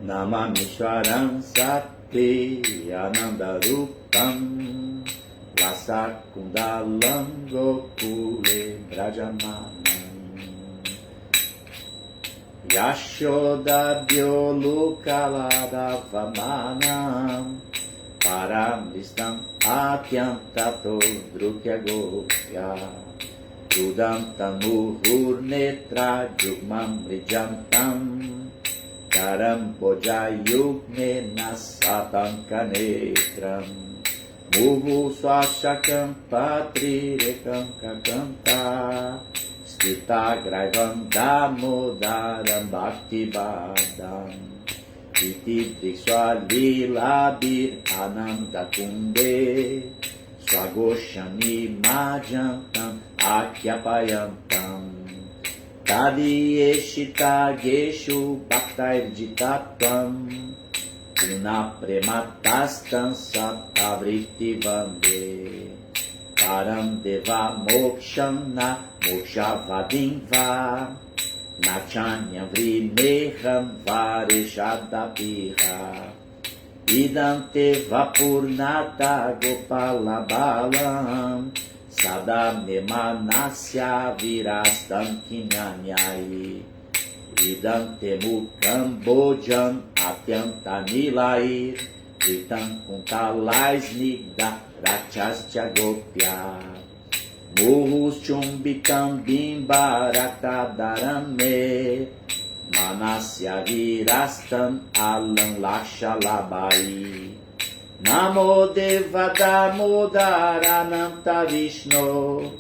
Namamishwaram Sati Anandarupam Lasakundalam Gokule Brajamanam Yashodabhyolukaladavanam Paramistam Atyantato Drukya Gopya Udantamuhurnetra Jugmam Rijantam Karam Bojayukme Nasatam Kanetram Muhu Swashakam Patrirekam Kakanta Stita Graivam Damodaram Bhaktivadam Iti Dixwalilabir Ananda Kunde Swagoshami Majantam Akyapayantam Tadi Eshita Geshu Bhaktairjitatam Una Prematastam Satavriti Vande Param Deva Moksham Na Mokshavadimva Nachanya Vrimeham Vareshadapiha Idante Vapurnata Gopalabalam Sadamnemanasya Virastam Kinyanyai Idante Mukam Bojam Atyantanilair Vitam Kuntalais Nigda Rachastya Gopya Muhus Chumbikam Bimbaraktadarame Manasya Virastam Alam Lakshalabai Namo Deva Damodarananta Vishnu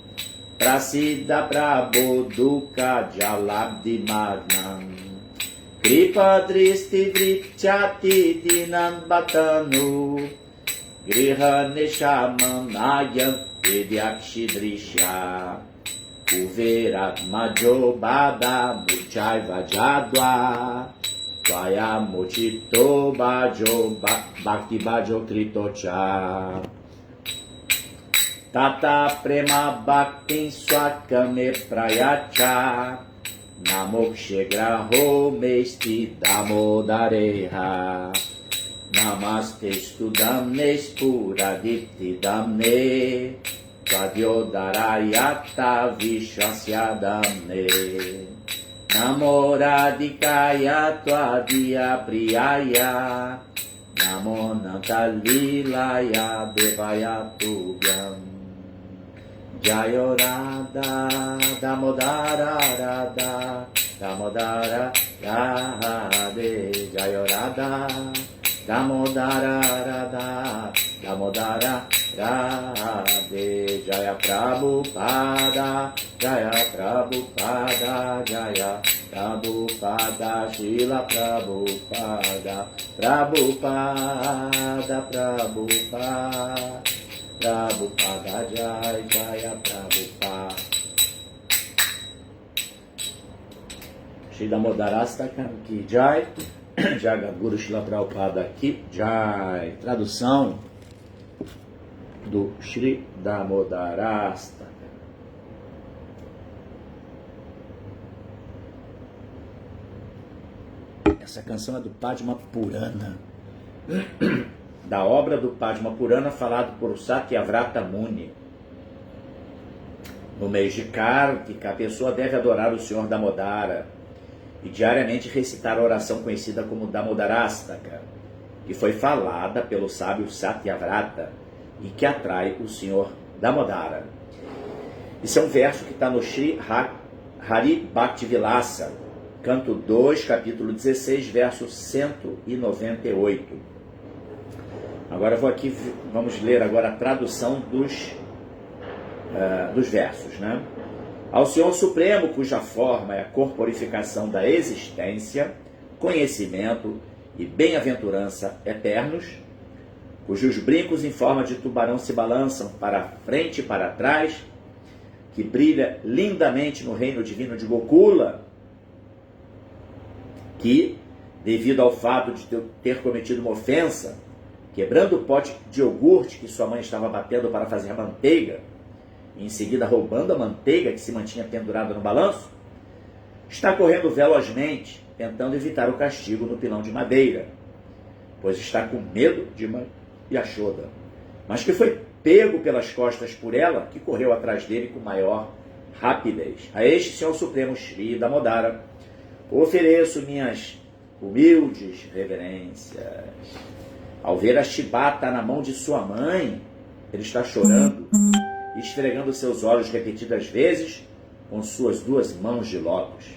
Prasiddha Prabhu Dukha Jalabdi Magnam Kripa Dristi Vrichati Dinam Batanu Griha Neshamam Nayam Vidyakshidrisha Kuverat Majo Bada Murchai Vajadwa Tvaya Mochito Bajo Bhakti Bajo Kritocha Tata Prema Bhaktin Swakame Prayacha Namokshegraho Mesti Damodareha Namaste Studamne Spuradipti Damne Tvadyodarayata Vishwasya Damne Namo Radhikaya Tvadiya Priyaya Namo Natalilaya Devaya Tubhyam Jayo Radha Damodara Radha Damodara Radhe Jayo Radha Damodara Radha Damodara Radhe Jaya Prabhupada Jaya Prabhupada Jaya Prabhupada Srila Prabhupada Prabhupada Prabhupada Prabhupada Jaya Jaya Prabhupada Shri Damodarastakam Ki Jai Jagadguru Srila Prabhupada Ki Jai. Tradução do Shri Damodarastaka. Essa canção é do Padma Purana, da obra do Padma Purana, falado por Satyavrata Muni. No mês de Kartika, a pessoa deve adorar o Senhor Damodara e diariamente recitar a oração conhecida como Damodarastaka, que foi falada pelo sábio Satyavrata e que atrai o Senhor Damodara. Isso é um verso que está no Shri Hari Bhaktivilasa, canto 2, capítulo 16, verso 198. Agora vamos ler agora a tradução dos versos, né? Ao Senhor Supremo, cuja forma é a corporificação da existência, conhecimento e bem-aventurança eternos, cujos brincos em forma de tubarão se balançam para frente e para trás, que brilha lindamente no reino divino de Gokula, que, devido ao fato de ter cometido uma ofensa, quebrando o pote de iogurte que sua mãe estava batendo para fazer manteiga, e em seguida roubando a manteiga que se mantinha pendurada no balanço, Está correndo velozmente, tentando evitar o castigo no pilão de madeira, pois está com medo de Yashoda, mas que foi pego pelas costas por ela, que correu atrás dele com maior rapidez. A este Senhor Supremo Shri Damodara, ofereço minhas humildes reverências. Ao ver a chibata na mão de sua mãe, ele está chorando, esfregando seus olhos repetidas vezes com suas 2 mãos de lótus.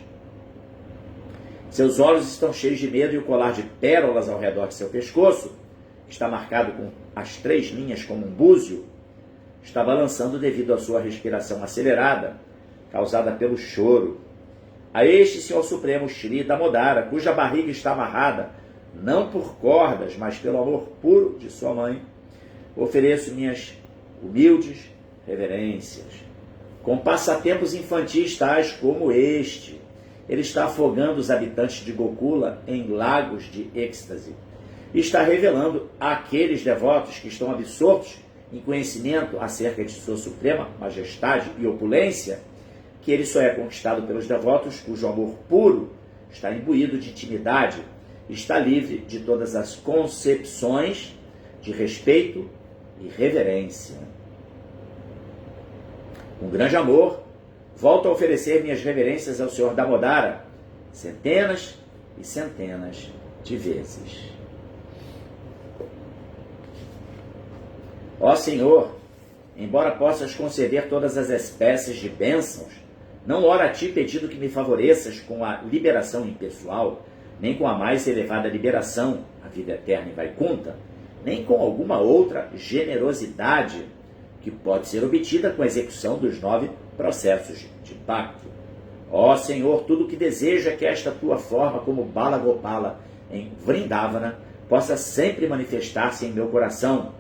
Seus olhos estão cheios de medo e o colar de pérolas ao redor de seu pescoço, que está marcado com as 3 linhas como um búzio, está balançando devido à sua respiração acelerada, causada pelo choro. A este Senhor Supremo Shri Damodara, cuja barriga está amarrada, não por cordas, mas pelo amor puro de sua mãe, ofereço minhas humildes reverências. Com passatempos infantis tais como este, ele está afogando os habitantes de Gokula em lagos de êxtase. E está revelando àqueles devotos que estão absortos em conhecimento acerca de sua suprema majestade e opulência, que ele só é conquistado pelos devotos cujo amor puro está imbuído de intimidade, está livre de todas as concepções de respeito e reverência. Com grande amor, volto a oferecer minhas reverências ao Senhor Damodara, centenas e centenas de vezes. Ó Senhor, embora possas conceder todas as espécies de bênçãos, não oro a Ti pedindo que me favoreças com a liberação impessoal, nem com a mais elevada liberação, a vida eterna em Vaikunta, nem com alguma outra generosidade que pode ser obtida com a execução dos 9 processos de pacto. Ó Senhor, tudo o que desejo é que esta Tua forma como Bala Gopala em Vrindavana possa sempre manifestar-se em meu coração,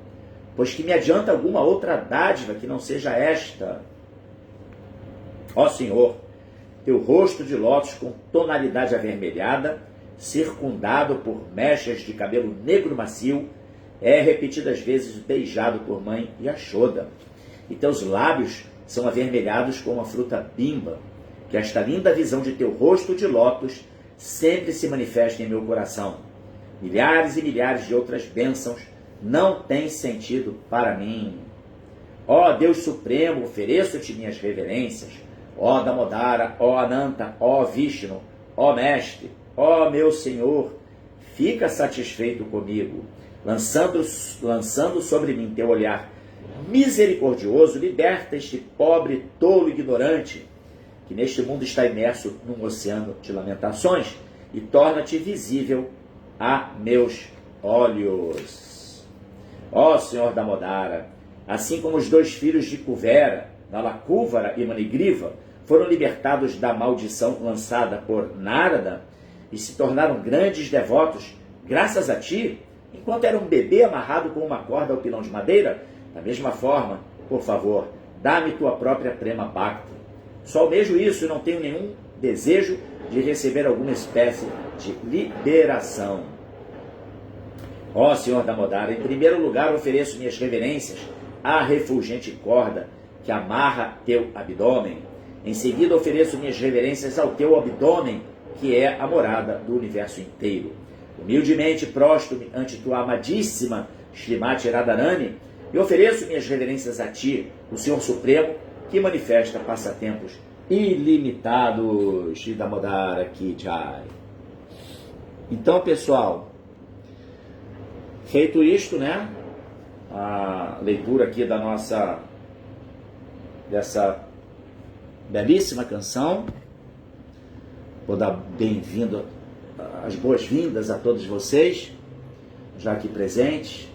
pois que me adianta alguma outra dádiva que não seja esta. Ó Senhor, Teu rosto de lótus com tonalidade avermelhada, circundado por mechas de cabelo negro macio, é repetidas vezes beijado por mãe Yashoda, e teus lábios são avermelhados como a fruta bimba, que esta linda visão de teu rosto de lótus sempre se manifesta em meu coração. Milhares e milhares de outras bênçãos não têm sentido para mim. Ó Deus Supremo, ofereço-te minhas reverências. Ó Damodara, ó Ananta, ó Vishnu, ó Mestre, ó meu Senhor, fica satisfeito comigo. Lançando sobre mim teu olhar misericordioso, liberta este pobre, tolo, ignorante, que neste mundo está imerso num oceano de lamentações, e torna-te visível a meus olhos. Ó Senhor Damodara, assim como os 2 filhos de Kuvera, Nalakuvara e Manigriva, foram libertados da maldição lançada por Narada e se tornaram grandes devotos graças a ti, enquanto era um bebê amarrado com uma corda ao pilão de madeira, da mesma forma, por favor, dá-me tua própria prema bhakti. Só almejo isso e não tenho nenhum desejo de receber alguma espécie de liberação. Ó Senhor Damodara, em primeiro lugar ofereço minhas reverências à refulgente corda que amarra teu abdômen. Em seguida ofereço minhas reverências ao teu abdômen, que é a morada do universo inteiro. Humildemente prostro-me ante tua amadíssima Srimati Radharani e ofereço minhas reverências a ti, o Senhor Supremo, que manifesta passatempos ilimitados. Shri Damodara Ki Jai. Então, pessoal, feito isto, né, a leitura aqui dessa belíssima canção, vou dar bem-vindo, as boas-vindas a todos vocês, já aqui presentes.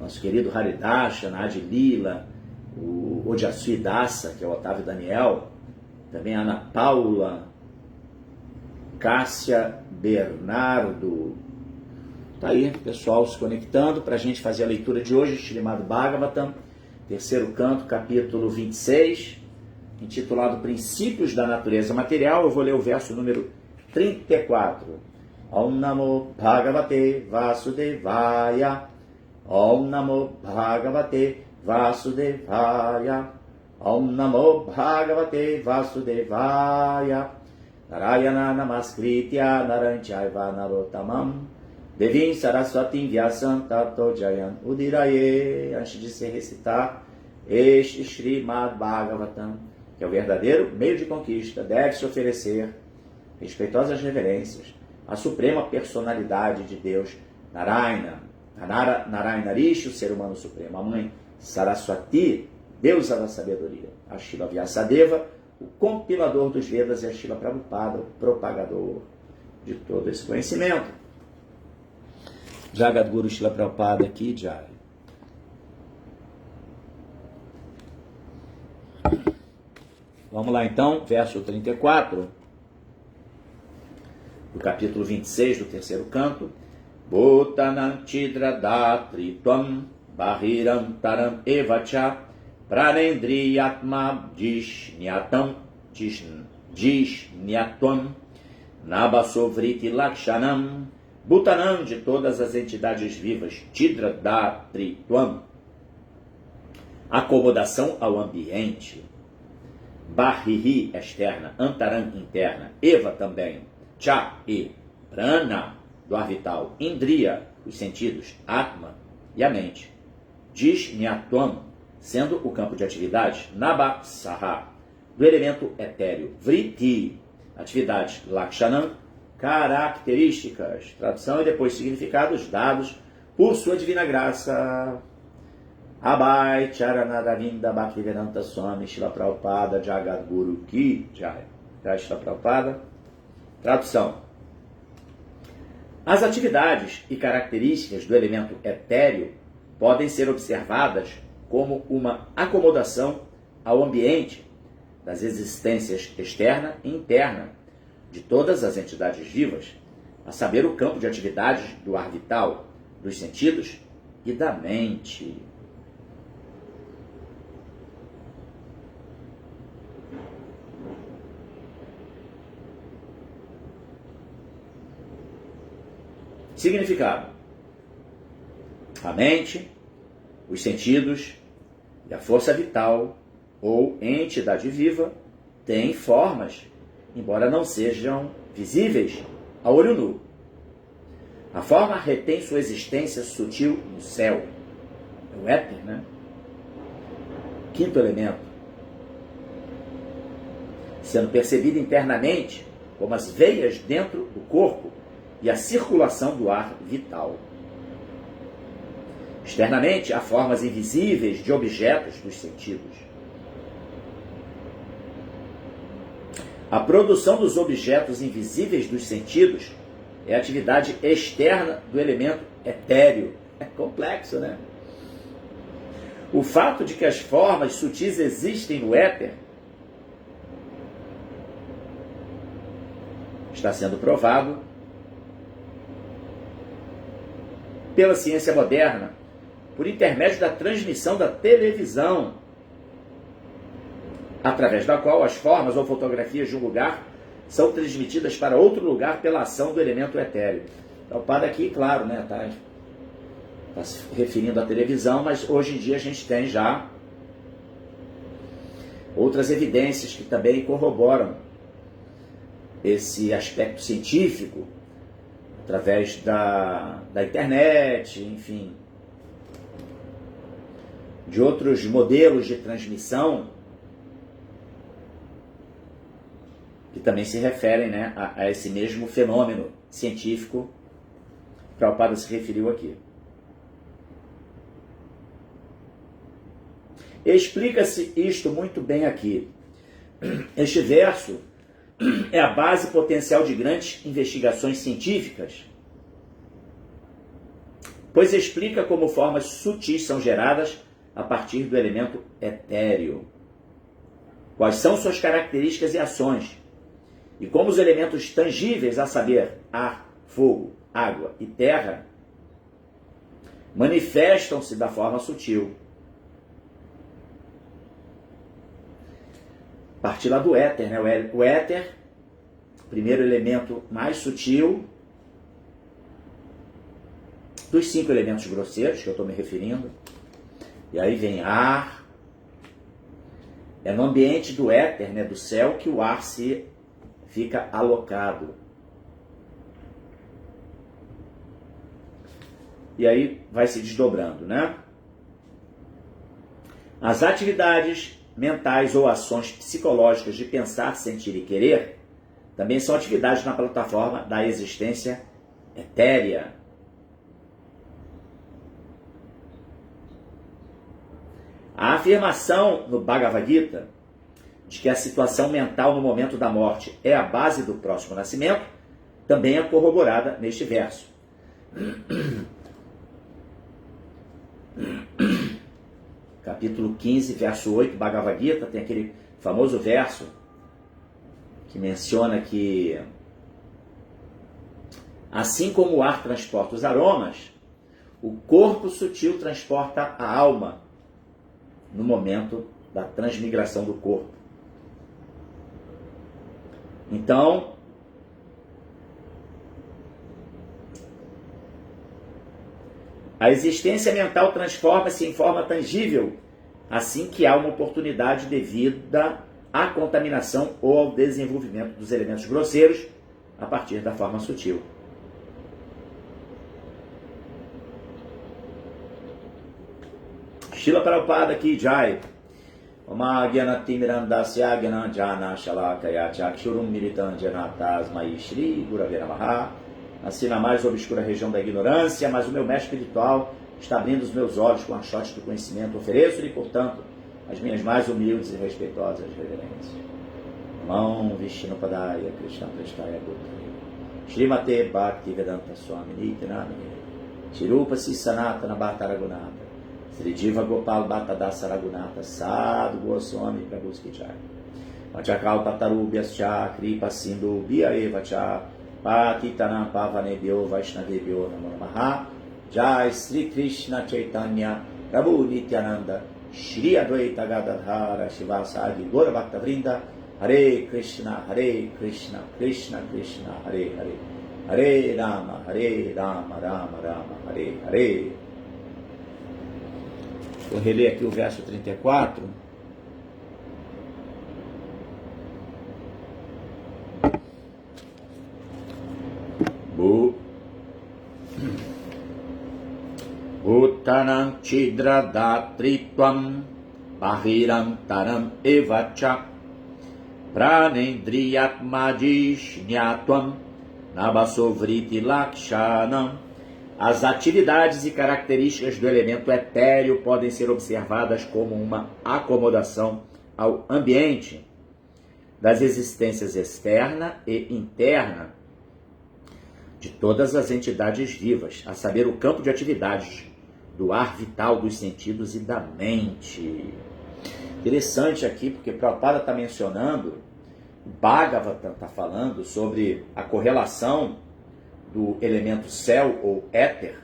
Nosso querido Haridasha, Nadi Lila, o Ojasui Dassa, que é o Otávio Daniel, também a Ana Paula, Cássia Bernardo. Tá aí, pessoal, se conectando para a gente fazer a leitura de hoje, Śrīmad Bhagavatam, terceiro canto, capítulo 26, intitulado Princípios da Natureza Material. Eu vou ler o verso número 34. Om Namo Bhagavate Vasudevaya. Om Namo Bhagavate Vasudevaya. Om Namo Bhagavate Vasudevaya. Narayana Namaskritya Naranchayva Narottamam Devim Saraswatim Vyasam Tato Jayan Udiraye. Antes de se recitar este Srimad Bhagavatam, que é o verdadeiro meio de conquista, deve-se oferecer respeitosas reverências à suprema personalidade de Deus, Narayana, Narayana Rishi, o ser humano supremo, a mãe Saraswati, deusa da sabedoria, a Srila Vyasadeva, o compilador dos Vedas, e a Srila Prabhupada, o propagador de todo esse conhecimento. Jagadguru Srila Prabhupada Ki Jai. Vamos lá então, verso 34, do capítulo 26 do terceiro canto. Bhutanam Chidra Datri Tvam Bahiram Taram Evacha Pranendriyatma Jishnyatvam Nabasovriti Lakshanam. Bhutanam, de todas as entidades vivas, Chidra Datri Tvam, acomodação ao ambiente, Bahiri, externa, Antaram, interna, Eva também, Cha e Prana, do ar vital, Indriya, os sentidos, Atma e a mente, Jishnyatvam, sendo o campo de atividade, Nabasaha, do elemento etéreo, Vriti, atividades, Lakshanam, características, tradução e depois significados dados por sua divina graça. Abai Charanadavinda Bhaktivedanta Swami Srila Prabhupada Jagadguru Ki Jai. Srila Prabhupada. Tradução. As atividades e características do elemento etéreo podem ser observadas como uma acomodação ao ambiente das existências externa e interna de todas as entidades vivas, a saber, o campo de atividades do ar vital, dos sentidos e da mente. Significado: a mente, os sentidos e a força vital ou entidade viva têm formas, embora não sejam visíveis a olho nu. A forma retém sua existência sutil no céu. É o éter, né? Quinto elemento. Sendo percebido internamente como as veias dentro do corpo e a circulação do ar vital. Externamente, há formas invisíveis de objetos dos sentidos. A produção dos objetos invisíveis dos sentidos é a atividade externa do elemento etéreo. É complexo, né? O fato de que as formas sutis existem no éter está sendo provado pela ciência moderna, por intermédio da transmissão da televisão, através da qual as formas ou fotografias de um lugar são transmitidas para outro lugar pela ação do elemento etéreo. Então, o padre aqui, claro, né, tá se referindo à televisão, mas hoje em dia a gente tem já outras evidências que também corroboram esse aspecto científico, através da internet, enfim, de outros modelos de transmissão que também se referem, né, a esse mesmo fenômeno científico que Prabhupada se referiu aqui. Explica-se isto muito bem aqui. Este verso é a base potencial de grandes investigações científicas, pois explica como formas sutis são geradas a partir do elemento etéreo, quais são suas características e ações, e como os elementos tangíveis, a saber, ar, fogo, água e terra, manifestam-se da forma sutil. Partir lá do éter, né? O éter, primeiro elemento mais sutil dos 5 elementos grosseiros que eu estou me referindo. E aí vem ar, É no ambiente do éter, né, do céu, que o ar se fica alocado. E aí vai se desdobrando, né? As atividades mentais ou ações psicológicas de pensar, sentir e querer também são atividades na plataforma da existência etérea. A afirmação no Bhagavad Gita de que a situação mental no momento da morte é a base do próximo nascimento também é corroborada neste verso. Capítulo 15, verso 8, Bhagavad Gita, tem aquele famoso verso que menciona que assim como o ar transporta os aromas, o corpo sutil transporta a alma no momento da transmigração do corpo. Então, a existência mental transforma-se em forma tangível assim que há uma oportunidade devida à contaminação ou ao desenvolvimento dos elementos grosseiros a partir da forma sutil. Srila Prabhupada Ki Jai. Oma Gyanati Mirandasya Gyananjana Shalakaya Chakshurum Militan Janatasmai Shri Gurave Namaha. Nasci na mais obscura região da ignorância, mas o meu mestre espiritual está abrindo os meus olhos com a chote do conhecimento. Ofereço-lhe, portanto, as minhas mais humildes e respeitosas reverências. Mão Vishnu Padaya Krishna Prestaya Gotaya Srimate Bhakti Vedanta Swami Nityanamini Shirupa Sanatana Bhatta Raghunatha Sri Diva Gopal Bhatta Dasa Raghunatha Sadhu Goswami Prabhu Kichai Machakal Patarubhyascha Kripa Sindhu Bhya Eva Cha Patitanam Pavanebhyo Vaishnavebhyo Namo Namaha Jai Sri Krishna Chaitanya Prabhu Nityananda Shri Advaita Gadadhara Shivasadi Gora Bhakta Vrinda Hare Krishna Krishna Krishna Hare Hare Hare Rama Rama Rama Hare Hare. Vou reler aqui o verso 34. Bhutanam Chidradatritvam Bahirantaram Evacha Pranendriyatmadishnyatvam Nabasovriti Lakshanam. As atividades e características do elemento etéreo podem ser observadas como uma acomodação ao ambiente das existências externa e interna de todas as entidades vivas, a saber, o campo de atividades do ar vital dos sentidos e da mente. Interessante aqui, porque Prabhupada está mencionando, o Bhagavatam está falando sobre a correlação do elemento céu ou éter.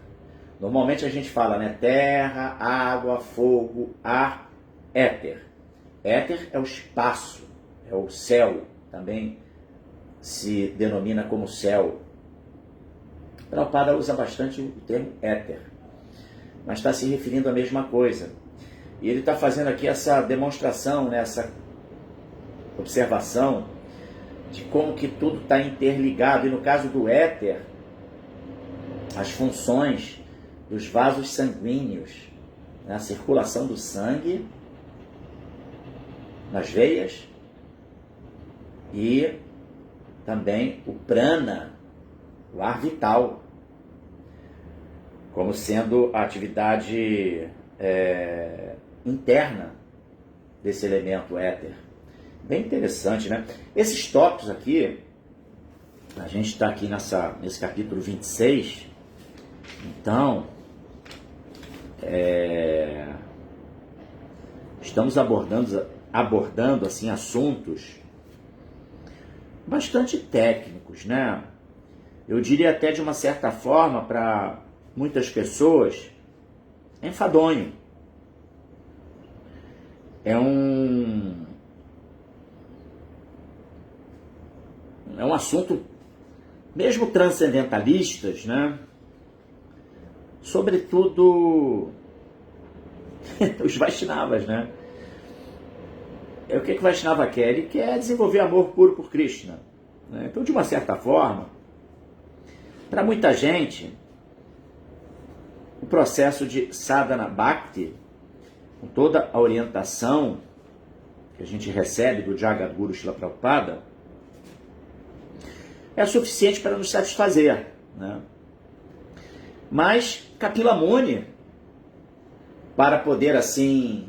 Normalmente a gente fala, né, terra, água, fogo, ar, éter. Éter é o espaço, é o céu, também se denomina como céu. Prabhupada usa bastante o termo éter, mas está se referindo à mesma coisa. E ele está fazendo aqui essa demonstração, né, essa observação de como que tudo está interligado. E no caso do éter, as funções dos vasos sanguíneos, né, a circulação do sangue nas veias e também o prana, o ar vital, como sendo a atividade interna desse elemento éter. Bem interessante, né? Esses tópicos aqui, a gente está aqui nesse capítulo 26, então, estamos abordando assim, assuntos bastante técnicos, né? Eu diria até de uma certa forma, para muitas pessoas, enfadonho. É um assunto, mesmo transcendentalistas, né? Sobretudo os Vaishnavas, né? o que o Vaishnava quer? Ele quer desenvolver amor puro por Krishna, né? Então, de uma certa forma, para muita gente, o processo de sadhana bhakti, com toda a orientação que a gente recebe do Jagadguru Srila Prabhupada, é suficiente para nos satisfazer, né? Mas Kapila Muni, para poder assim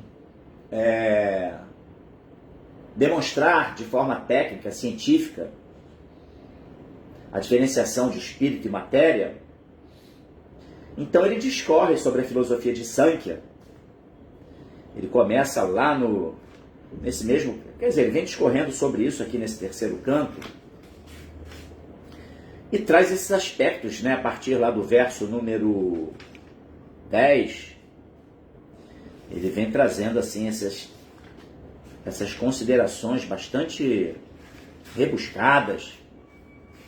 demonstrar de forma técnica, científica, a diferenciação de espírito e matéria, então ele discorre sobre a filosofia de Sankhya. Ele começa lá nesse mesmo... Quer dizer, ele vem discorrendo sobre isso aqui nesse terceiro canto e traz esses aspectos, né, a partir lá do verso número 10. Ele vem trazendo assim essas considerações bastante rebuscadas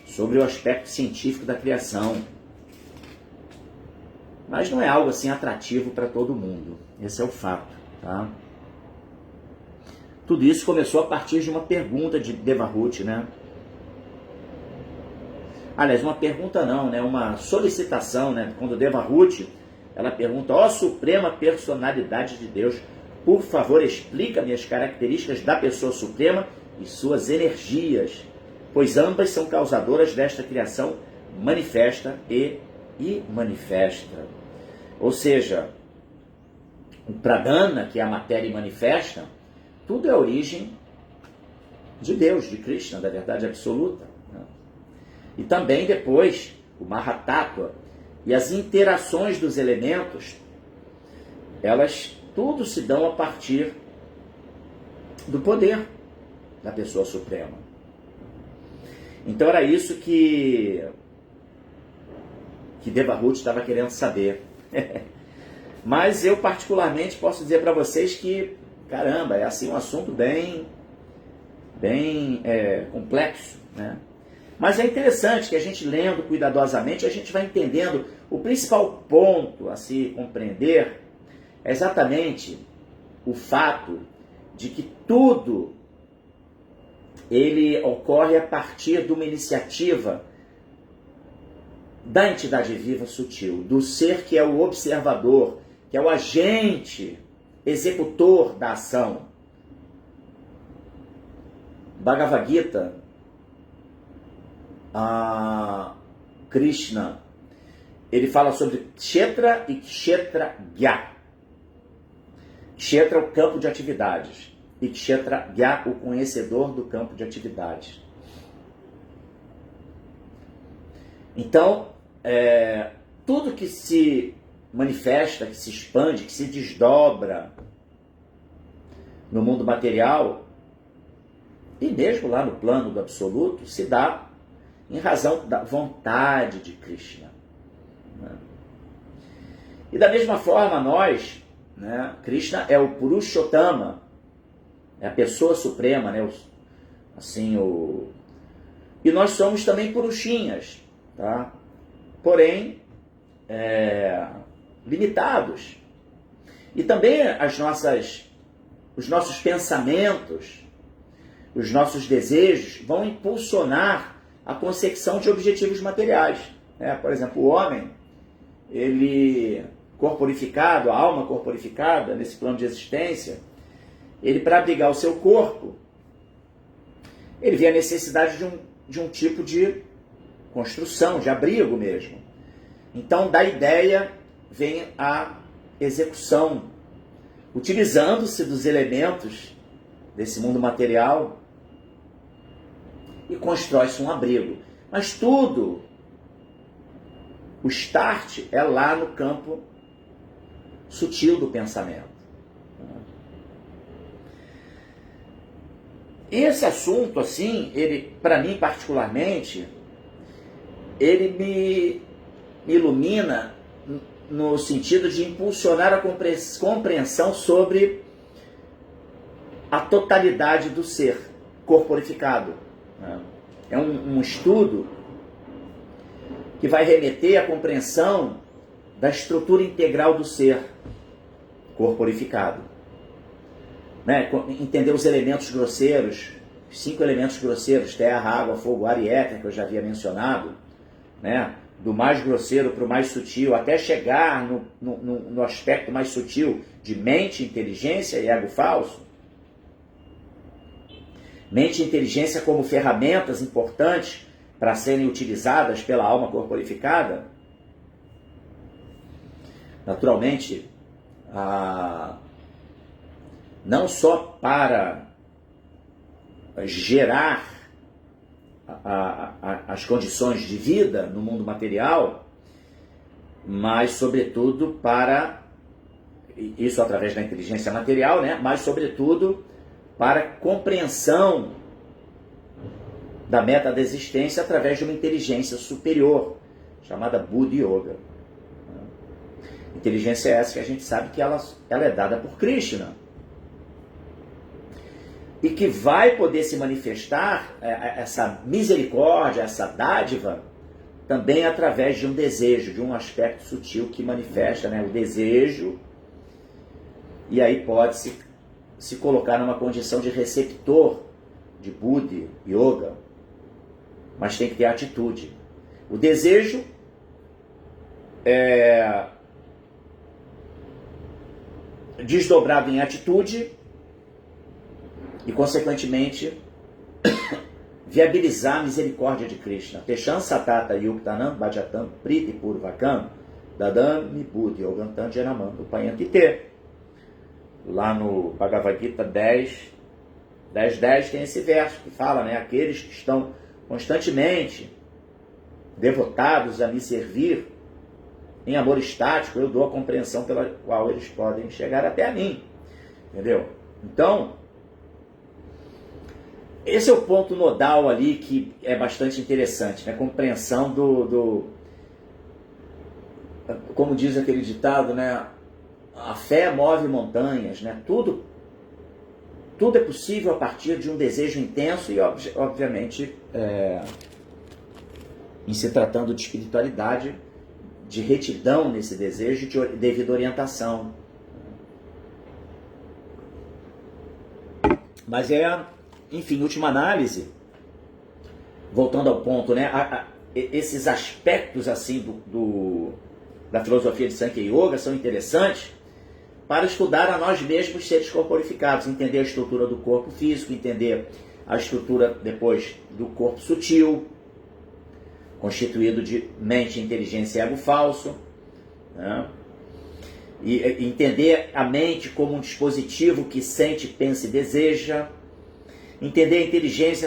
sobre o aspecto científico da criação. Mas não é algo assim atrativo para todo mundo. Esse é o fato, tá? Tudo isso começou a partir de uma pergunta de Devahuti, né? Aliás, uma pergunta não, né? Uma solicitação, né? Quando Devahuti, ela pergunta: ó Suprema Personalidade de Deus, por favor, explica-me as características da pessoa suprema e suas energias, pois ambas são causadoras desta criação manifesta e imanifesta. Ou seja, o Pradhana, que é a matéria manifesta, tudo é origem de Deus, de Krishna, da verdade absoluta, né? E também depois o Mahatattva e as interações dos elementos, elas tudo se dão a partir do poder da pessoa suprema. Então era isso que Devahuti estava querendo saber. Mas eu particularmente posso dizer para vocês que, caramba, é assim um assunto bem complexo, né? Mas é interessante que a gente lendo cuidadosamente, a gente vai entendendo o principal ponto a se compreender é exatamente o fato de que tudo ele ocorre a partir de uma iniciativa da entidade viva sutil, do ser que é o observador, que é o agente executor da ação. Bhagavad Gita, Krishna, ele fala sobre Kshetra e Kshetragya. Kshetra é o campo de atividades e Kshetragya o conhecedor do campo de atividades. Então, tudo que se manifesta, que se expande, que se desdobra no mundo material, e mesmo lá no plano do absoluto, se dá em razão da vontade de Krishna, né? E da mesma forma nós, né, Krishna é o Purushottama, é a pessoa suprema, né, e nós somos também Purushinhas, tá? Porém, limitados. E também os nossos pensamentos, os nossos desejos vão impulsionar a consecução de objetivos materiais, né? Por exemplo, o homem, ele corporificado, a alma corporificada nesse plano de existência, ele, para abrigar o seu corpo, ele vê a necessidade de um tipo de construção, de abrigo mesmo. Então, da ideia vem a execução, utilizando-se dos elementos desse mundo material, e constrói-se um abrigo. Mas tudo, o start é lá no campo sutil do pensamento. Esse assunto, assim, ele, para mim particularmente, ele me ilumina no sentido de impulsionar a compreensão sobre a totalidade do ser corporificado. É um estudo que vai remeter à compreensão da estrutura integral do ser corporificado. né? Entender os elementos grosseiros, 5 elementos grosseiros, terra, água, fogo, ar e éter, que eu já havia mencionado, né? Do mais grosseiro para o mais sutil, até chegar no aspecto mais sutil de mente, inteligência e ego falso. Mente e inteligência como ferramentas importantes para serem utilizadas pela alma corporificada. Naturalmente, não só para gerar as condições de vida no mundo material, mas sobretudo para, isso através da inteligência material, né? Mas sobretudo para compreensão da meta da existência através de uma inteligência superior, chamada Buddha Yoga. Inteligência essa que a gente sabe que ela é dada por Krishna. E que vai poder se manifestar, essa misericórdia, essa dádiva, também através de um desejo, de um aspecto sutil que manifesta, né, o desejo, e aí pode se colocar numa condição de receptor de Buddha Yoga, mas tem que ter atitude. O desejo é desdobrado em atitude e, consequentemente, viabilizar a misericórdia de Krishna. Teshan satata yuktanam bhajatam priti purvakam dadam buddhi yogantam janamam upayantite. Lá no Bhagavad Gita 10:10 tem esse verso que fala, né, aqueles que estão constantemente devotados a me servir em amor estático, eu dou a compreensão pela qual eles podem chegar até a mim. Entendeu? Então, esse é o ponto nodal ali que é bastante interessante, né? Compreensão como diz aquele ditado, né? A fé move montanhas, né? Tudo é possível a partir de um desejo intenso e, obviamente, em se tratando de espiritualidade, de retidão nesse desejo e de devida orientação. Mas enfim, em última análise, voltando ao ponto, né, esses aspectos assim da filosofia de Sankhya Yoga são interessantes para estudar a nós mesmos, seres corporificados, entender a estrutura do corpo físico, entender a estrutura depois do corpo sutil, constituído de mente, inteligência e ego falso, né? E entender a mente como um dispositivo que sente, pensa e deseja, entender a inteligência,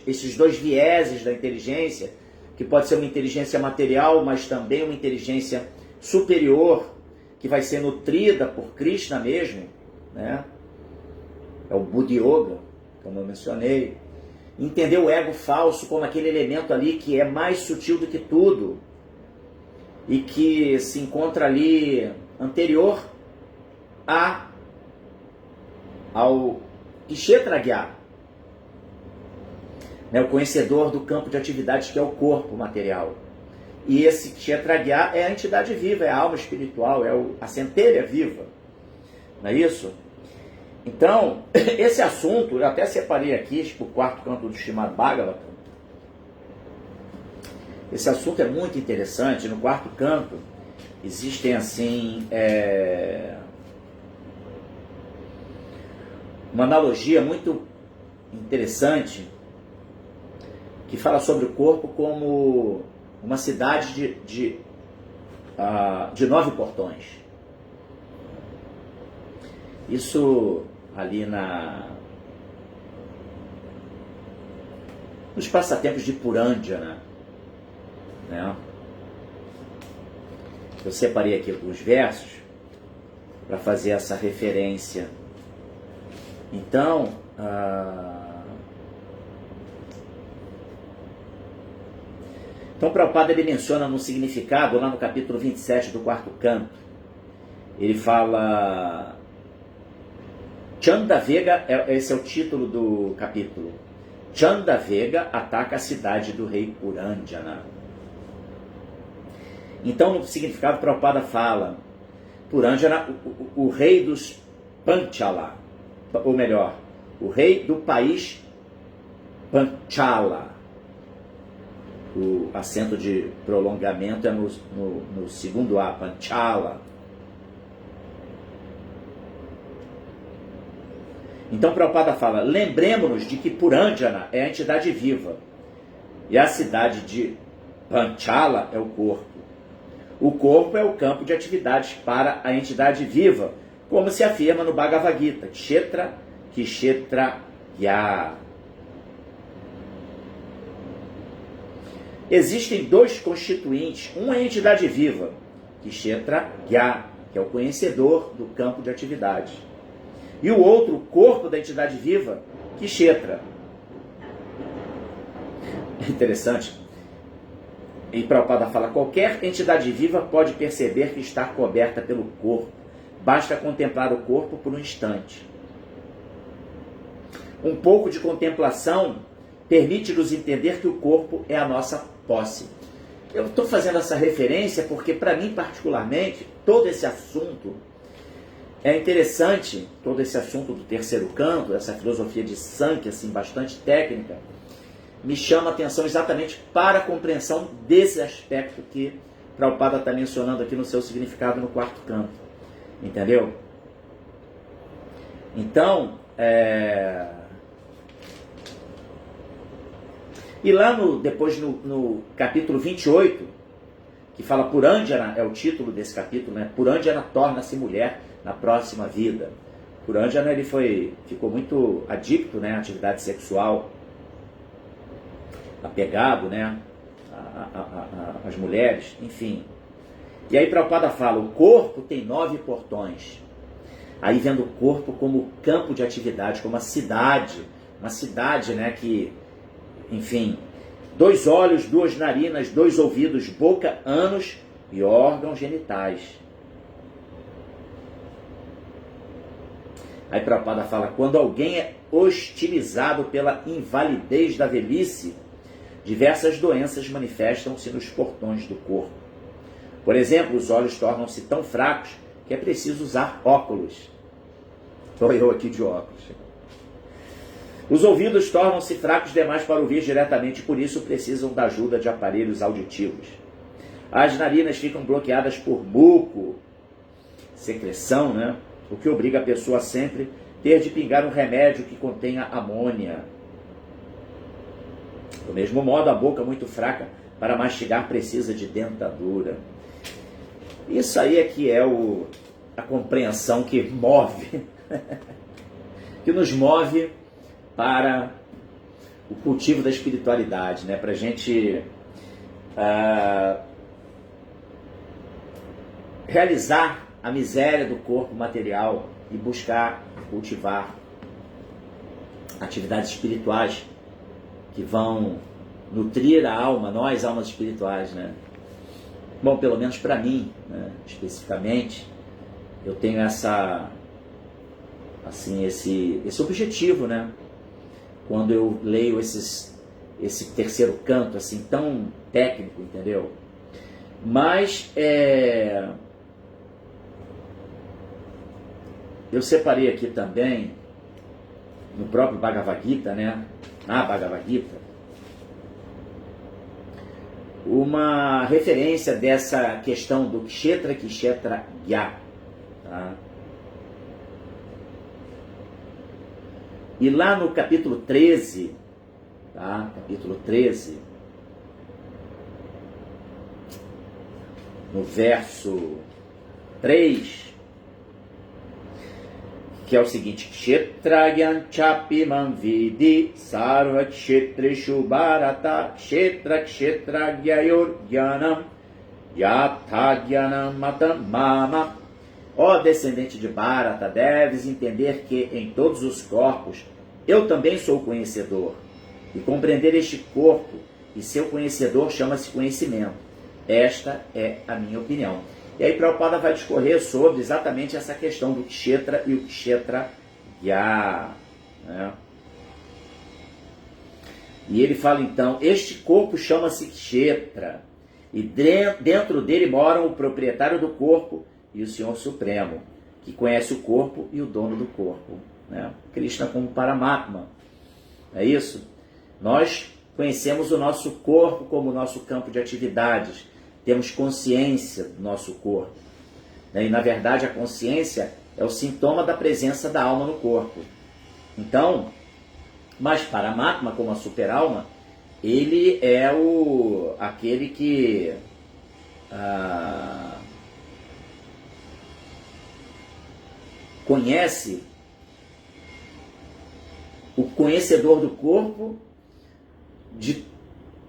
esses dois vieses da inteligência, que pode ser uma inteligência material, mas também uma inteligência superior, que vai ser nutrida por Krishna mesmo, né? É o Buddha Yoga, como eu mencionei. Entender o ego falso como aquele elemento ali que é mais sutil do que tudo e que se encontra ali anterior ao Kshetragya, né, o conhecedor do campo de atividades que é o corpo material. E esse Kshetragya é a entidade viva, é a alma espiritual, é a centelha viva. Não é isso? Então, esse assunto, eu até separei aqui, o quarto canto do Srimad Bhagavatam. Esse assunto é muito interessante. No quarto canto, existem assim, uma analogia muito interessante, que fala sobre o corpo como uma cidade de 9 portões. Isso ali nos passatempos de Purandjana, né? Eu separei aqui alguns versos para fazer essa referência. Então, Prabhupada ele menciona no significado, lá no capítulo 27 do quarto canto, ele fala... Chandavega, esse é o título do capítulo. Chandavega ataca a cidade do rei Purandjana. Então, no significado, Prabhupada fala, Purandjana, o rei dos Panchala, ou melhor, o rei do país Panchala. O acento de prolongamento é no segundo A, Panchala. Então Prabhupada fala, lembremos-nos de que Puranjana é a entidade viva e a cidade de Panchala é o corpo. O corpo é o campo de atividades para a entidade viva, como se afirma no Bhagavad Gita, Kshetra Kshetraya. Existem dois constituintes, uma é a entidade viva, Kshetraya, que é o conhecedor do campo de atividades, e o outro, o corpo da entidade viva, Kshetra. É interessante. E Prabhupada fala, qualquer entidade viva pode perceber que está coberta pelo corpo. Basta contemplar o corpo por um instante. Um pouco de contemplação permite-nos entender que o corpo é a nossa posse. Eu estou fazendo essa referência porque, para mim particularmente, todo esse assunto é interessante, todo esse assunto do terceiro canto, essa filosofia de Sankhya, assim, bastante técnica, me chama a atenção exatamente para a compreensão desse aspecto que Prabhupada está mencionando aqui no seu significado no quarto canto. Entendeu? Então, e lá depois no capítulo 28, que fala Puranjana, é o título desse capítulo, né? Puranjana torna-se mulher na próxima vida. Puranjana, ele ficou muito adicto, né, à atividade sexual, apegado, né, às mulheres, enfim. E aí Prabhupada fala, o corpo tem 9 portões. Aí vendo o corpo como campo de atividade, como uma cidade, né, que, enfim, 2 olhos, 2 narinas, 2 ouvidos, boca, ânus e órgãos genitais. Aí Prabhupada fala, quando alguém é hostilizado pela invalidez da velhice, diversas doenças manifestam-se nos portões do corpo. Por exemplo, os olhos tornam-se tão fracos que é preciso usar óculos. Estou eu aqui de óculos. Os ouvidos tornam-se fracos demais para ouvir diretamente, por isso precisam da ajuda de aparelhos auditivos. As narinas ficam bloqueadas por muco, secreção, né? O que obriga a pessoa a sempre ter de pingar um remédio que contenha amônia. Do mesmo modo, a boca muito fraca para mastigar precisa de dentadura. Isso aí é que é a compreensão que move, que nos move para o cultivo da espiritualidade, né? Para a gente realizar a miséria do corpo material e buscar cultivar atividades espirituais que vão nutrir a alma, nós, almas espirituais, né? Bom, pelo menos para mim, né, especificamente, eu tenho esse objetivo, né? Quando eu leio esse terceiro canto, assim, tão técnico, entendeu? Mas, eu separei aqui também, no próprio Bhagavad Gita, né? Na Bhagavad Gita, uma referência dessa questão do Kshetra Kshetraya. Tá? E lá no capítulo 13, tá? Capítulo 13, no verso 3, que é o seguinte, Kshetragyan chapimam vidi sarva kshetreshu bharata kshetra kshetragyayor gyanam yatagyanam matam mama. Ó descendente de Bharata, deves entender que em todos os corpos eu também sou conhecedor. E compreender este corpo e seu conhecedor chama-se conhecimento. Esta é a minha opinião. E aí Prabhupada vai discorrer sobre exatamente essa questão do Kshetra e o Kshetraya, né? E ele fala então, este corpo chama-se Kshetra, e dentro dele moram o proprietário do corpo e o Senhor Supremo, que conhece o corpo e o dono do corpo. né? Krishna como Paramatma. É isso? Nós conhecemos o nosso corpo como nosso campo de atividades, temos consciência do nosso corpo, né? E na verdade a consciência é o sintoma da presença da alma no corpo. Então, mas Paramatma, como a super-alma, ele é aquele que conhece, o conhecedor do corpo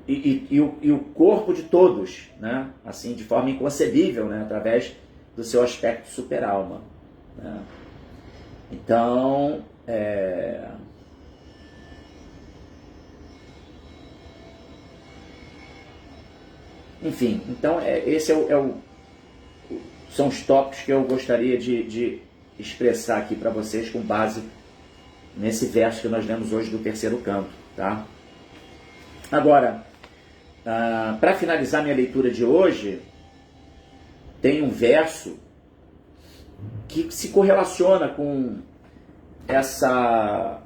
e o corpo de todos, né? Assim, de forma inconcebível, né? Através do seu aspecto super-alma, né? Então, enfim, então esse são os tópicos que eu gostaria de expressar aqui para vocês com base nesse verso que nós lemos hoje do terceiro canto, tá? Agora, para finalizar minha leitura de hoje, tem um verso que se correlaciona com essa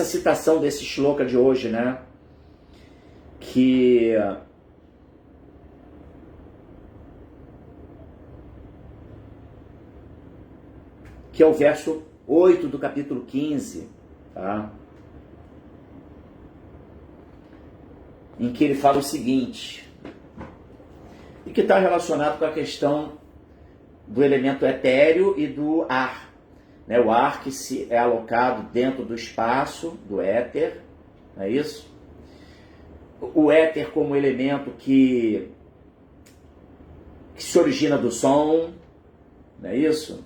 citação desse shloka de hoje, né? Que é o verso 8 do capítulo 15, tá? Em que ele fala o seguinte, e que está relacionado com a questão do elemento etéreo e do ar, né? O ar que é alocado dentro do espaço, do éter, não é isso? O éter como elemento que se origina do som, não é isso?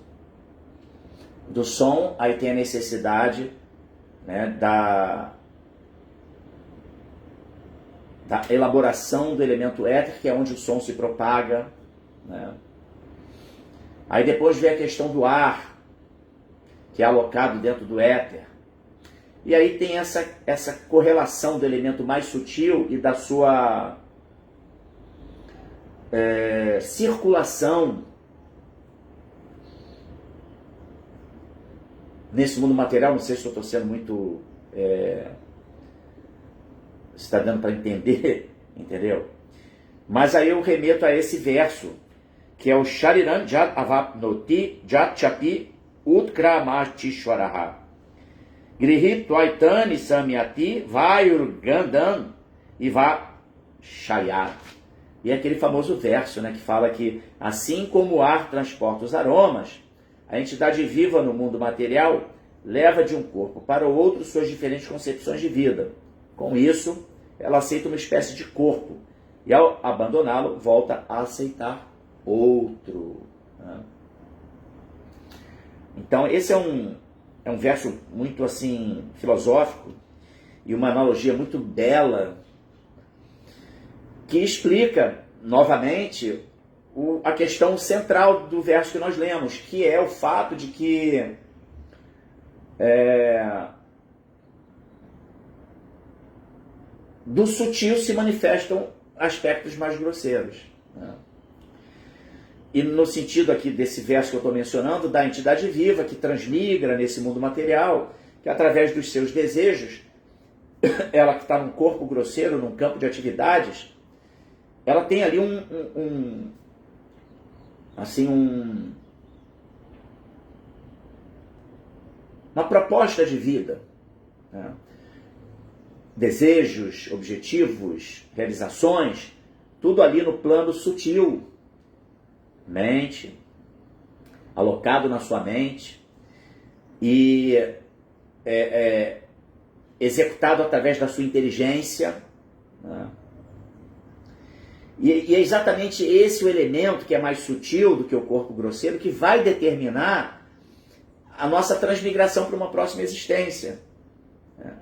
Do som, aí tem a necessidade, né, da elaboração do elemento éter, que é onde o som se propaga, né? Aí depois vem a questão do ar, que é alocado dentro do éter. E aí tem essa correlação do elemento mais sutil e da sua circulação nesse mundo material. Não sei se eu estou sendo muito... se está dando para entender, entendeu? Mas aí eu remeto a esse verso, que é o Shariram Jat Avapnoti Jat Chapi Utkramatishwaraha Grihit Twaitani Samyati Vayur Gandam Iva Shayat. E é aquele famoso verso, né, que fala que assim como o ar transporta os aromas, a entidade viva no mundo material leva de um corpo para o outro suas diferentes concepções de vida. Com isso, ela aceita uma espécie de corpo e ao abandoná-lo, volta a aceitar outro, né? Então, esse é um verso muito assim filosófico e uma analogia muito bela que explica novamente a questão central do verso que nós lemos, que é o fato de que do sutil se manifestam aspectos mais grosseiros, né? E no sentido aqui desse verso que eu estou mencionando, da entidade viva que transmigra nesse mundo material, que através dos seus desejos, ela que está num corpo grosseiro, num campo de atividades, ela tem ali uma proposta de vida, né? Desejos, objetivos, realizações, tudo ali no plano sutil, mente, alocado na sua mente e executado através da sua inteligência, né? E é exatamente esse o elemento que é mais sutil do que o corpo grosseiro que vai determinar a nossa transmigração para uma próxima existência, né?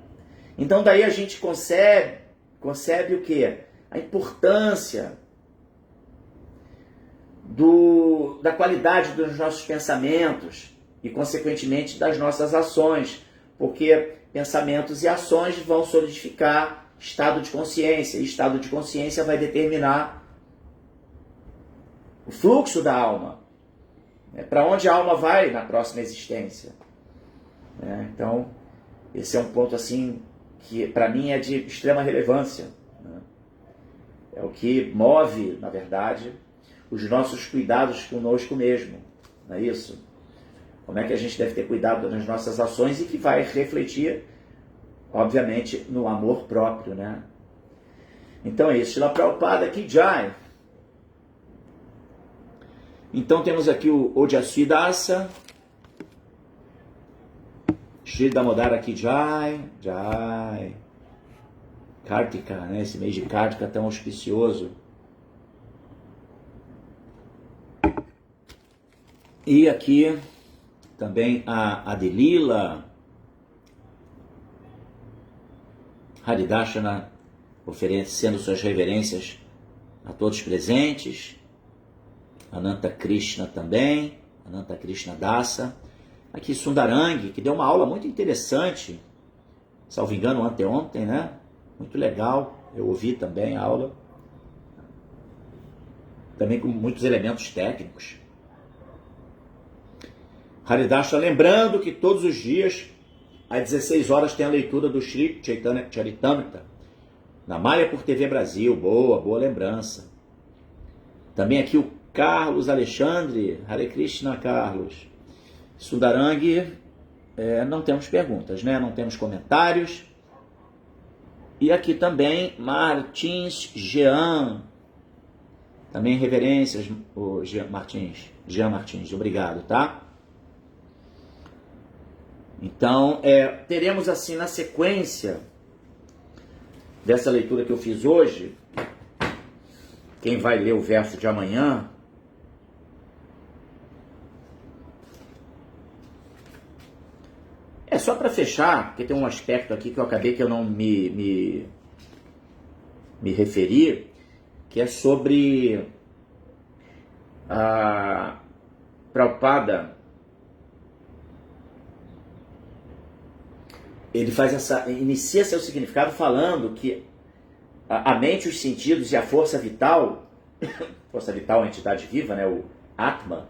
Então daí a gente concebe o quê? A importância da qualidade dos nossos pensamentos e, consequentemente, das nossas ações, porque pensamentos e ações vão solidificar estado de consciência, e estado de consciência vai determinar o fluxo da alma, né? Para onde a alma vai na próxima existência. né? Então, esse é um ponto assim que para mim é de extrema relevância, né? É o que move, na verdade, os nossos cuidados conosco mesmo, não é isso? Como é que a gente deve ter cuidado nas nossas ações e que vai refletir, obviamente, no amor próprio, né? Então é isso. Shrila Prabhupada Ki Jai. Então temos aqui o Ojasvi Dasa, Shri Damodara Ki Jai, Jai. Kartika, né? Esse mês de Kartika tão auspicioso. E aqui também a Adelila Haridashana oferecendo suas reverências a todos presentes. Ananta Krishna também, Ananta Krishna Dasa. Aqui Sundarangi, que deu uma aula muito interessante, salvo engano, anteontem, né? Muito legal, eu ouvi também a aula. Também com muitos elementos técnicos. Haridasha, lembrando que todos os dias, às 16 horas, tem a leitura do Shri Chaitanya Charitamrita, na Mayapur TV Brasil. Boa lembrança. Também aqui o Carlos Alexandre, Hare Krishna Carlos. Sundarangi, não temos perguntas, né? Não temos comentários. E aqui também Martins Jean, também reverências, o Jean Martins, obrigado, tá? Então, teremos assim na sequência dessa leitura que eu fiz hoje, quem vai ler o verso de amanhã, só para fechar, porque tem um aspecto aqui que eu acabei que eu não me referi, que é sobre a Prabhupada. Ele inicia seu significado falando que a mente, os sentidos e a força vital é uma entidade viva, né, o Atma,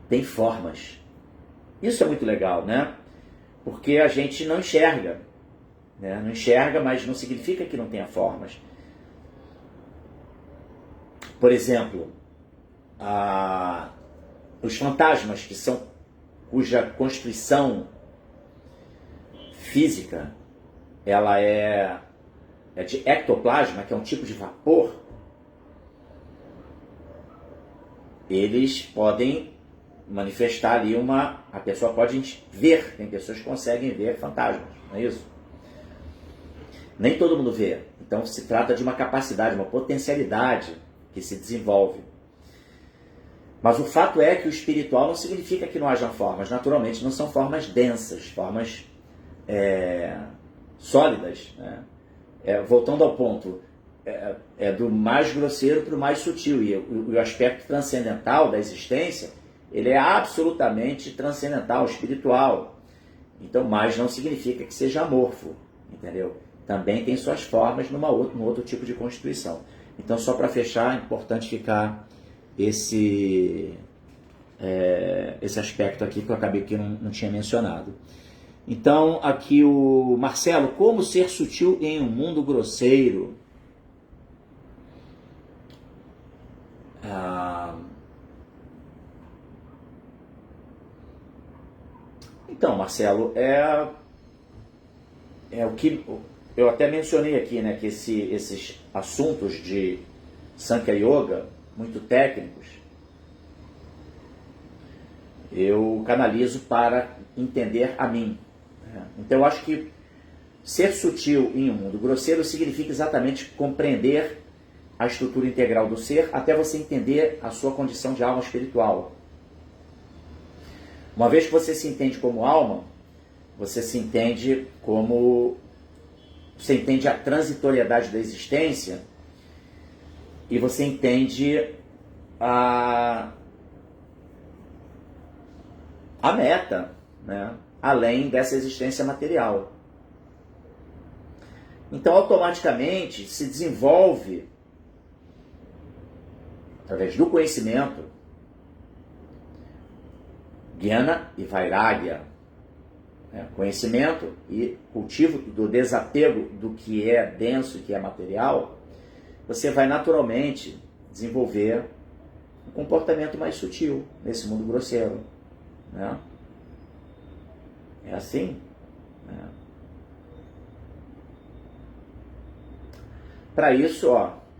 tem formas. Isso é muito legal, né? Porque a gente não enxerga, né? Não enxerga, mas não significa que não tenha formas. Por exemplo, os fantasmas, cuja constituição física ela é de ectoplasma, que é um tipo de vapor, eles podem manifestar ali a pessoa pode ver, tem pessoas que conseguem ver fantasmas, não é isso? Nem todo mundo vê, então se trata de uma capacidade, uma potencialidade que se desenvolve. Mas o fato é que o espiritual não significa que não hajam formas, naturalmente não são formas densas, formas sólidas, né? Voltando ao ponto, do mais grosseiro para o mais sutil, e o aspecto transcendental da existência, ele é absolutamente transcendental, espiritual. Então, mas não significa que seja amorfo, entendeu? Também tem suas formas num outro tipo de constituição. Então, só para fechar, é importante ficar esse aspecto aqui que eu acabei que não tinha mencionado. Então, aqui o Marcelo, como ser sutil em um mundo grosseiro? Então, Marcelo, o que eu até mencionei aqui, né, que esses assuntos de Sankhya Yoga, muito técnicos, eu canalizo para entender a mim. Então, eu acho que ser sutil em um mundo grosseiro significa exatamente compreender a estrutura integral do ser até você entender a sua condição de alma espiritual. Uma vez que você se entende como alma, você entende a transitoriedade da existência e você entende a meta, né, além dessa existência material. Então, automaticamente, se desenvolve, através do conhecimento, Jnana e Vairagya, né, conhecimento e cultivo do desapego do que é denso e que é material, você vai naturalmente desenvolver um comportamento mais sutil nesse mundo grosseiro, né? É assim, né? Para isso,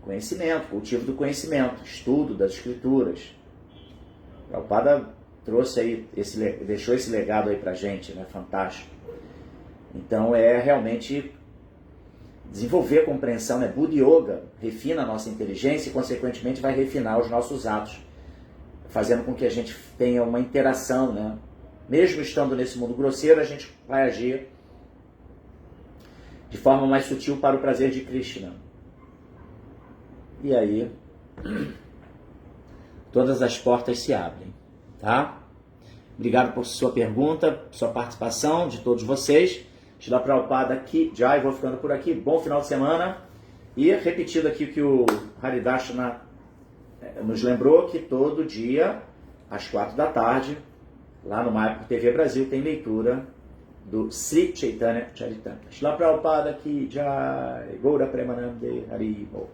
conhecimento, cultivo do conhecimento, estudo das escrituras. O Prabhupada trouxe aí, deixou esse legado aí pra gente, né? Fantástico. Então é realmente desenvolver a compreensão, né? Buddha Yoga refina a nossa inteligência e consequentemente vai refinar os nossos atos, fazendo com que a gente tenha uma interação, né? Mesmo estando nesse mundo grosseiro, a gente vai agir de forma mais sutil para o prazer de Krishna. E aí, todas as portas se abrem, tá? Obrigado por sua pergunta, sua participação, de todos vocês. Shila Prabhupada aqui, já vou ficando por aqui. Bom final de semana. E repetindo aqui o que o Haridashna nos lembrou, que todo dia, às 4 da tarde, lá no Mayapur TV Brasil, tem leitura do Sri Chaitanya Charitamrita. Shila Prabhupada aqui, Jai, Gaura Premanande, Haribol.